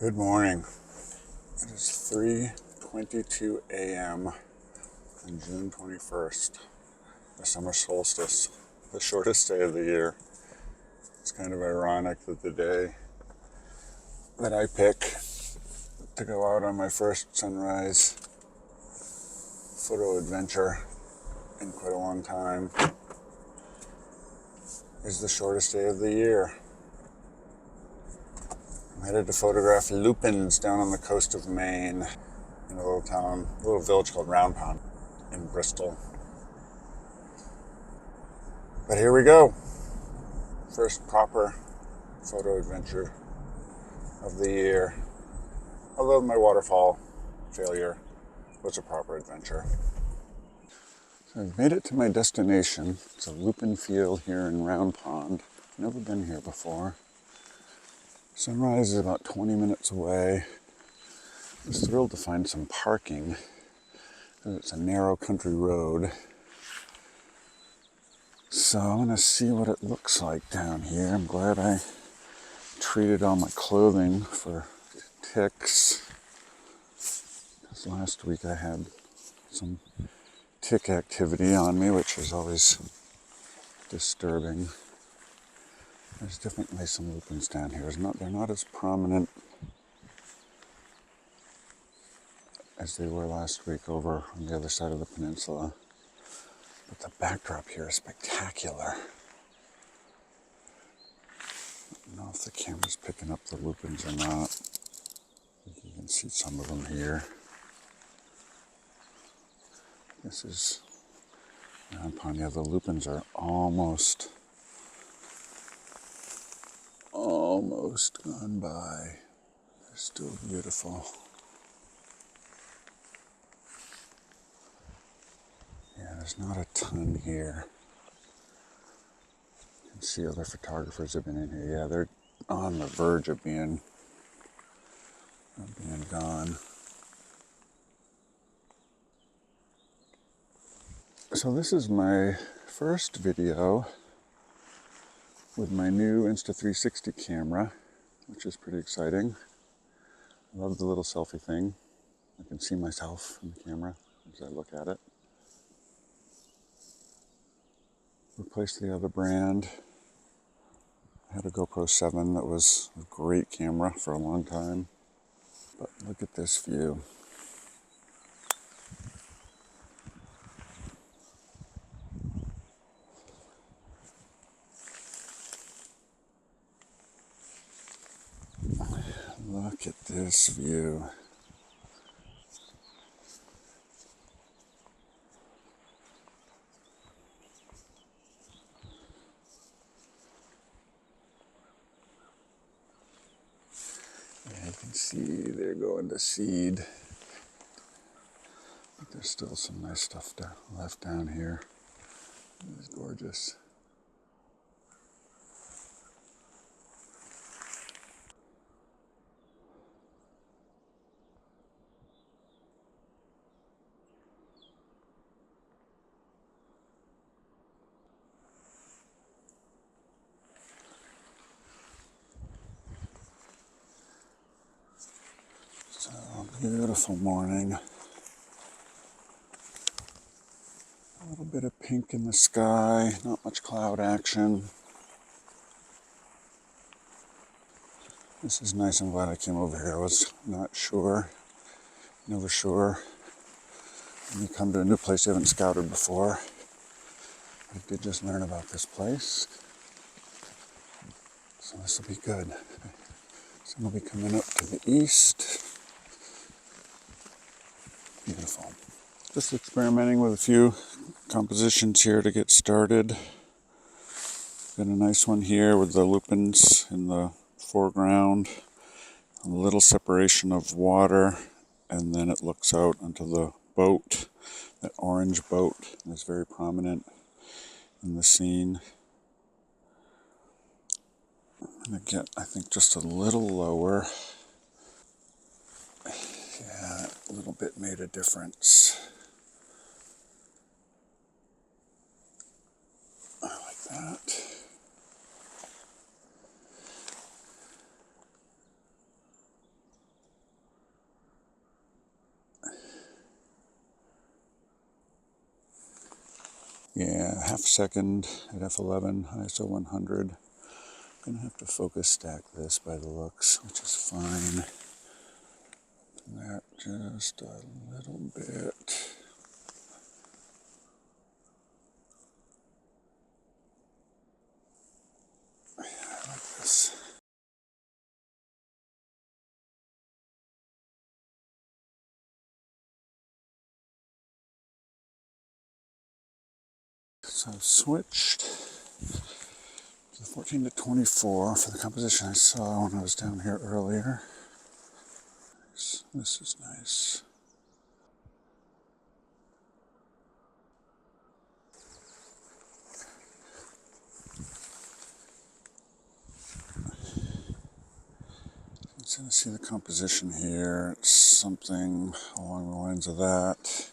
Good morning. It is 3:22 a.m. on June 21st, the summer solstice, the shortest day of the year. It's kind of ironic that the day that I pick to go out on my first sunrise photo adventure in quite a long time is the shortest day of the year. I'm headed to photograph lupines down on the coast of Maine in a little village called Round Pond in Bristol. But here we go. First proper photo adventure of the year. Although my waterfall failure was a proper adventure. So I've made it to my destination. It's a lupine field here in Round Pond. Never been here before. Sunrise is about 20 minutes away. I was thrilled to find some parking. It's a narrow country road. So I'm going to see what it looks like down here. I'm glad I treated all my clothing for ticks. Because last week I had some tick activity on me, which is always disturbing. There's definitely some lupines down here. They're not as prominent as they were last week over on the other side of the peninsula. But the backdrop here is spectacular. I don't know if the camera's picking up the lupines or not. You can see some of them here. This is Round Pond. Yeah, the lupines are almost gone by. They're still beautiful. Yeah, there's not a ton here. You can see other photographers have been in here. Yeah, they're on the verge of being gone. So this is my first video with my new Insta360 camera, which is pretty exciting. I love the little selfie thing. I can see myself in the camera as I look at it. Replaced the other brand. I had a GoPro 7 that was a great camera for a long time. But look at this view. Look at this view. Yeah, you can see they're going to seed. But there's still some nice stuff left down here. It is gorgeous. So, beautiful morning. A little bit of pink in the sky, not much cloud action. This is nice. I'm glad I came over here. I was not sure, never sure. When you come to a new place you haven't scouted before. I did just learn about this place. So this will be good. Sun will be coming up to the east. Beautiful. Just experimenting with a few compositions here to get started. Got a nice one here with the lupines in the foreground. A little separation of water, and then it looks out onto the boat. That orange boat is very prominent in the scene. I'm going to get, I think, just a little lower. Yeah, a little bit made a difference. I like that. Yeah, half second at f11, ISO 100. I'm gonna have to focus stack this by the looks, which is fine. That just a little bit. Yeah, I like this. So I've switched to 14 to 24 for the composition I saw when I was down here earlier. This is nice. So to see the composition here, it's something along the lines of that.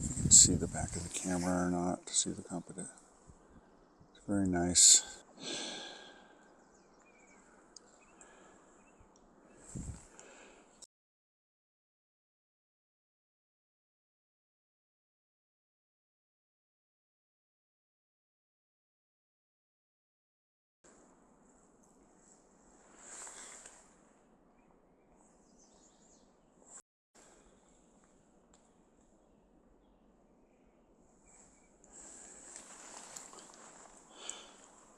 You can see the back of the camera or not to see the composition. It's very nice.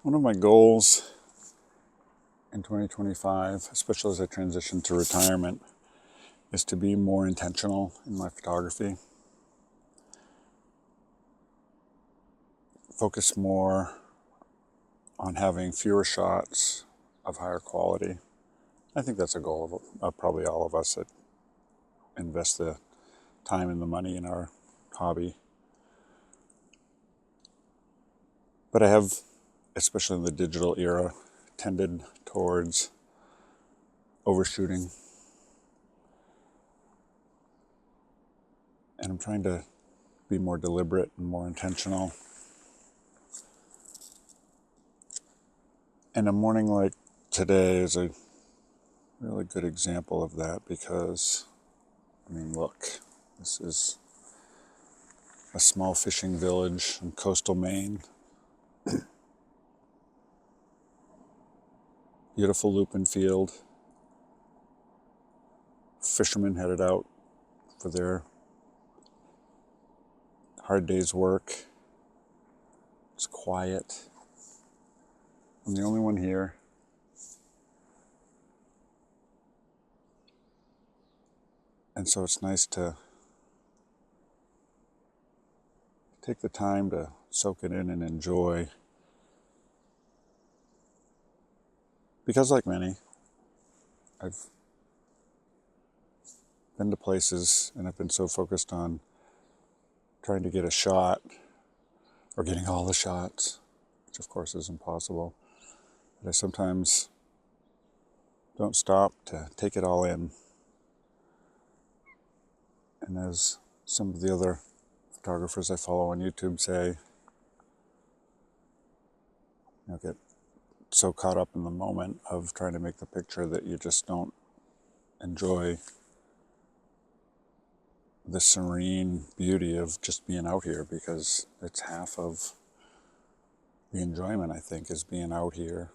One of my goals in 2025, especially as I transition to retirement, is to be more intentional in my photography. Focus more on having fewer shots of higher quality. I think that's a goal of probably all of us that invest the time and the money in our hobby. But I have, especially in the digital era, tended towards overshooting. And I'm trying to be more deliberate and more intentional. And a morning like today is a really good example of that because, I mean, look, this is a small fishing village in coastal Maine. Beautiful lupine field. Fishermen headed out for their hard day's work. It's quiet. I'm the only one here. And so it's nice to take the time to soak it in and enjoy. Because like many, I've been to places and I've been so focused on trying to get a shot or getting all the shots, which of course is impossible. But I sometimes don't stop to take it all in. And as some of the other photographers I follow on YouTube say, get so caught up in the moment of trying to make the picture that you just don't enjoy the serene beauty of just being out here, because it's half of the enjoyment, I think, is being out here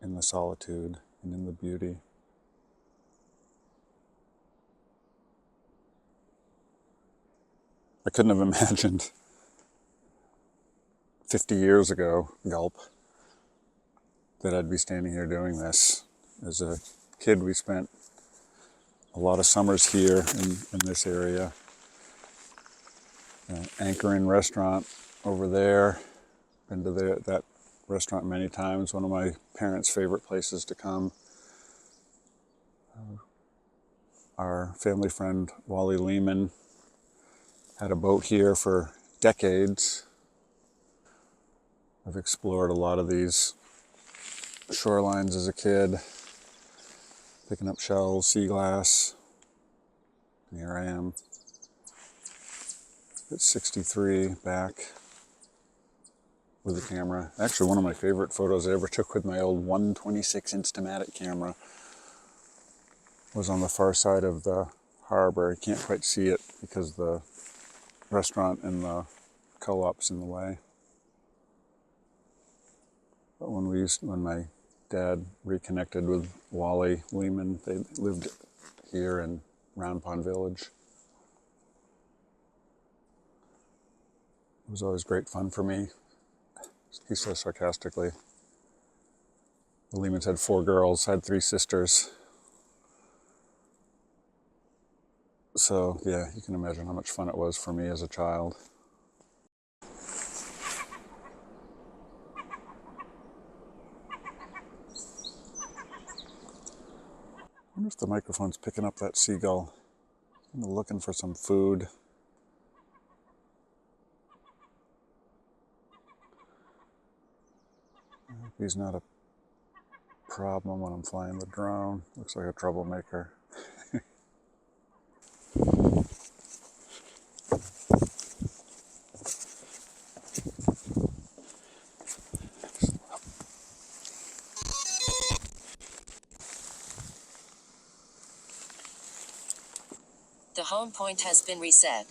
in the solitude and in the beauty. I couldn't have imagined 50 years ago, gulp, that I'd be standing here doing this. As a kid, we spent a lot of summers here in this area. Anchoring restaurant over there. Been to that restaurant many times. One of my parents' favorite places to come. Our family friend Wally Lehman had a boat here for decades. I've explored a lot of these shorelines as a kid, picking up shells, sea glass. And here I am at 63 back with the camera. Actually, one of my favorite photos I ever took with my old 126 Instamatic camera was on the far side of the harbor. You can't quite see it because the restaurant and the co-op's in the way. But when my dad reconnected with Wally Lehman, they lived here in Round Pond Village. It was always great fun for me. He says sarcastically. The Lehmans had 4 girls, had 3 sisters. So yeah, you can imagine how much fun it was for me as a child. I wonder if the microphone's picking up that seagull. I'm looking for some food. I hope he's not a problem when I'm flying the drone. Looks like a troublemaker. The home point has been reset.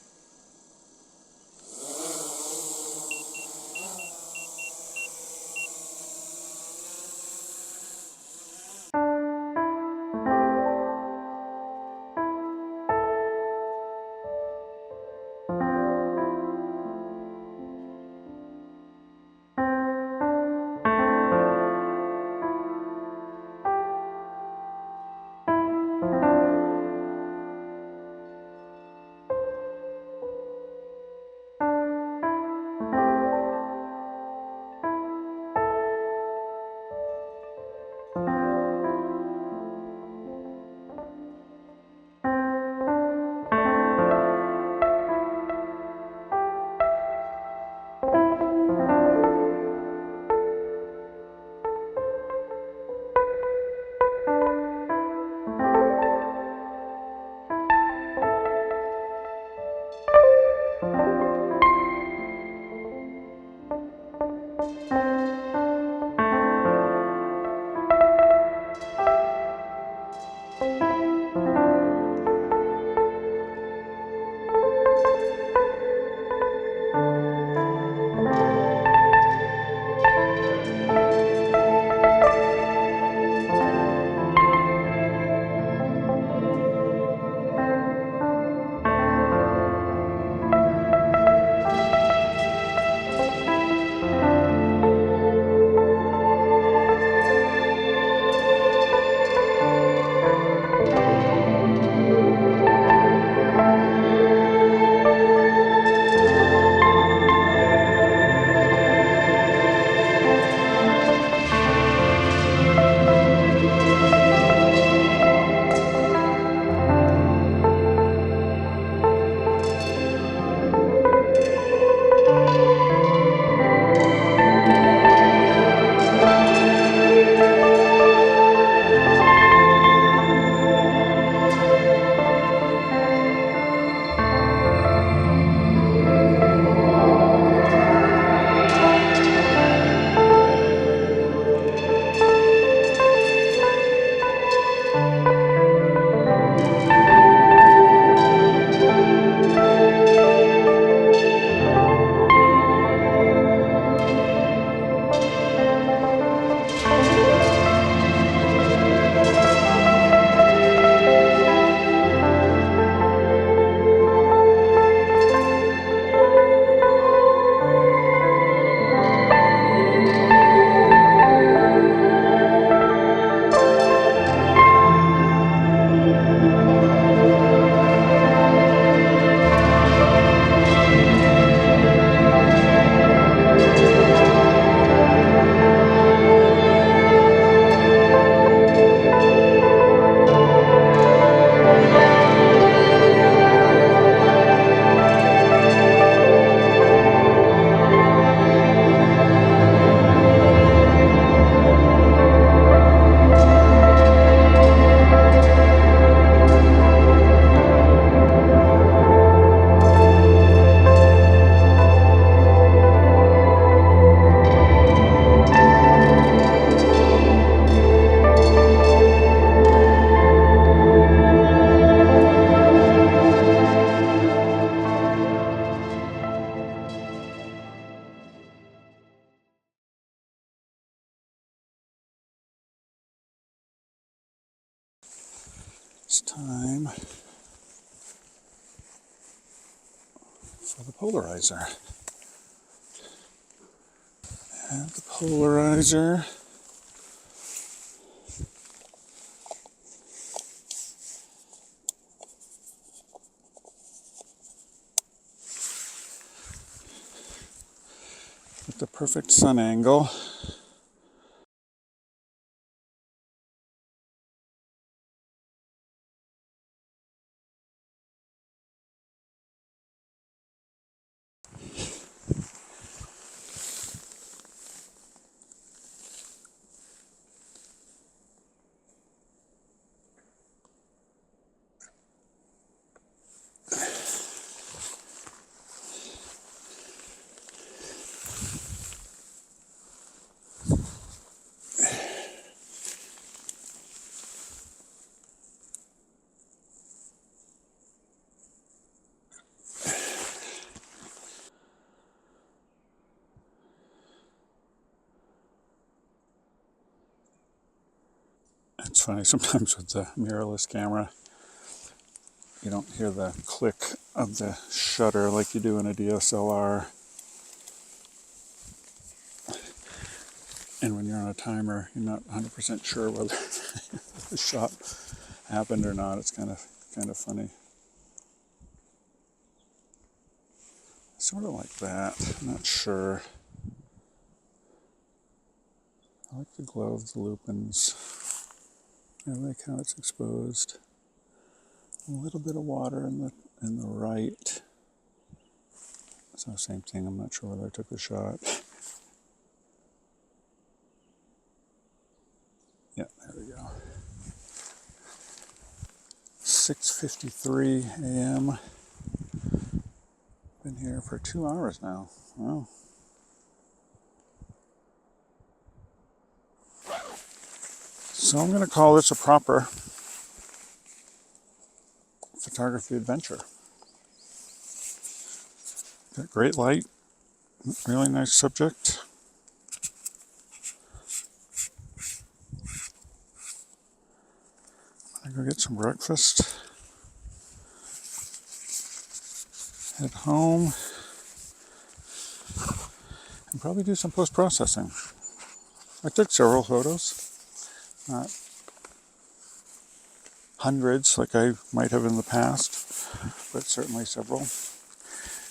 It's time for the polarizer. And the polarizer with the perfect sun angle. It's funny, sometimes with the mirrorless camera, you don't hear the click of the shutter like you do in a DSLR. And when you're on a timer, you're not 100% sure whether the shot happened or not. It's kind of funny. Sort of like that. I'm not sure. I like the glow of the lupines. I like how it's exposed. A little bit of water in the right. So same thing. I'm not sure whether I took the shot. Yeah, there we go. 6:53 a.m. Been here for 2 hours now. Wow. So I'm going to call this a proper photography adventure. Got great light, really nice subject. I'm going to go get some breakfast. Head home. And probably do some post-processing. I took several photos. Not hundreds like I might have in the past, but certainly several.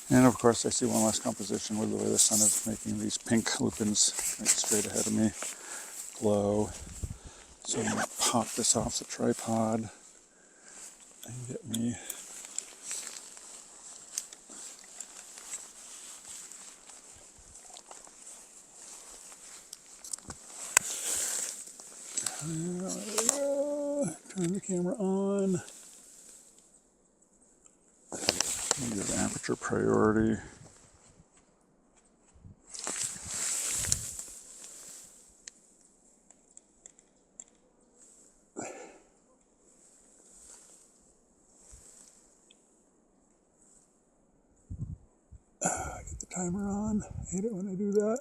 And of course I see one last composition with the way the sun is making these pink lupines right straight ahead of me glow. So I'm going to pop this off the tripod and get me turn the camera on. Give aperture priority. Get the timer on. I hate it when I do that.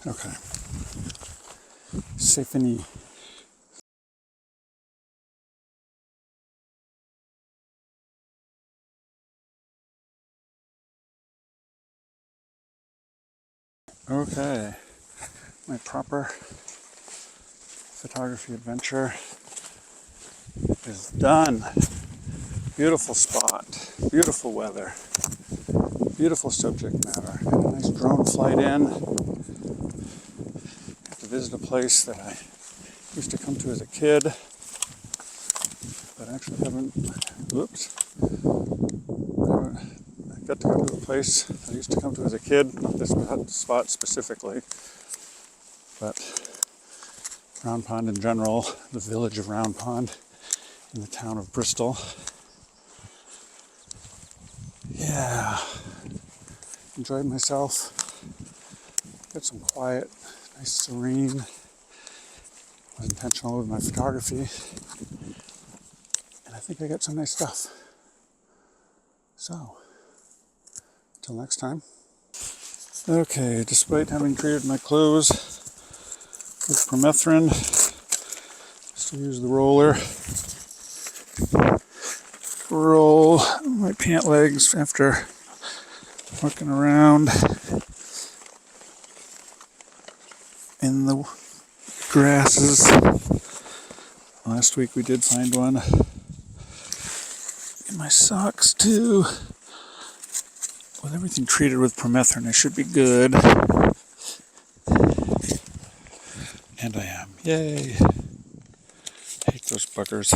Okay. C'est fini. Okay. My proper photography adventure is done. Beautiful spot, beautiful weather, beautiful subject matter. Had a nice drone flight in. Got to visit a place that I used to come to as a kid, but actually haven't. Whoops. I got to go to a place I used to come to as a kid, not this spot specifically, but Round Pond in general, the village of Round Pond in the town of Bristol. Yeah, enjoyed myself. Got some quiet, nice serene. Was intentional with my photography, and I think I got some nice stuff. So, until next time. Okay, despite having treated my clothes with permethrin, still use the roller. Roll my pant legs after walking around in the grasses. Last week we did find one in my socks too. With everything treated with permethrin, I should be good. And I am. Yay. Hate those buggers.